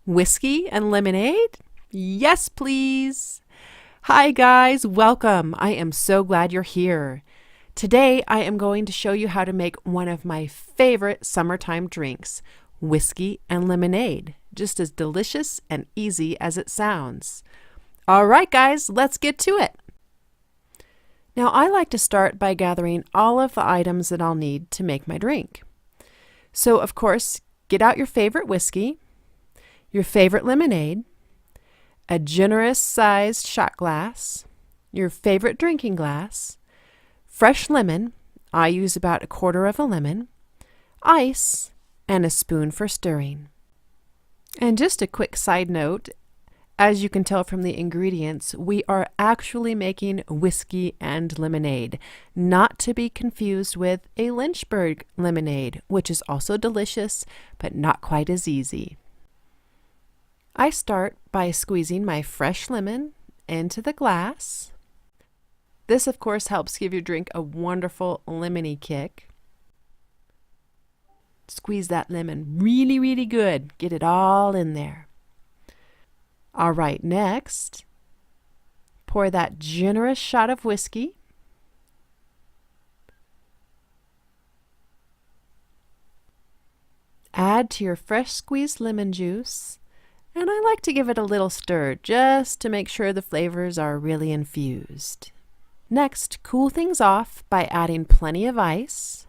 Whiskey and lemonade? Yes, please. Hi guys, welcome. I am so glad you're here. Today I am going to show you how to make one of my favorite summertime drinks, whiskey and lemonade. Just as delicious and easy as it sounds. All right guys, let's get to it. Now I like to start by gathering all of the items that I'll need to make my drink. So of course, get out your favorite whiskey, your favorite lemonade, a generous sized shot glass, your favorite drinking glass, fresh lemon, I use about 1/4 of a lemon, ice, and a spoon for stirring. And just a quick side note, as you can tell from the ingredients, we are actually making whiskey and lemonade, not to be confused with a Lynchburg lemonade, which is also delicious, but not quite as easy. I start by squeezing my fresh lemon into the glass. This, of course, helps give your drink a wonderful lemony kick. Squeeze that lemon really, really good. Get it all in there. All right, next, pour that generous shot of whiskey. Add to your fresh squeezed lemon juice. And I like to give it a little stir just to make sure the flavors are really infused. Next, cool things off by adding plenty of ice.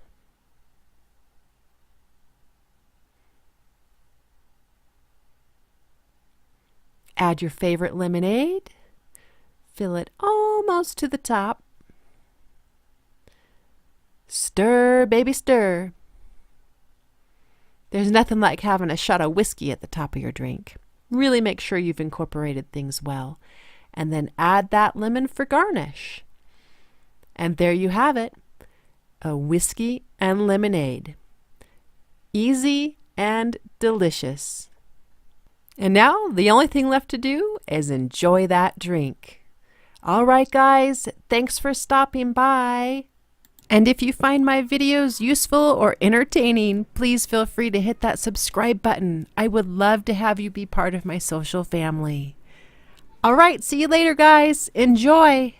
Add your favorite lemonade. Fill it almost to the top. Stir, baby, stir. There's nothing like having a shot of whiskey at the top of your drink. Really make sure you've incorporated things well. And then add that lemon for garnish. And there you have it, a whiskey and lemonade. Easy and delicious. And now the only thing left to do is enjoy that drink. All right, guys, thanks for stopping by. And if you find my videos useful or entertaining, please feel free to hit that subscribe button. I would love to have you be part of my social family. All right, see you later, guys. Enjoy.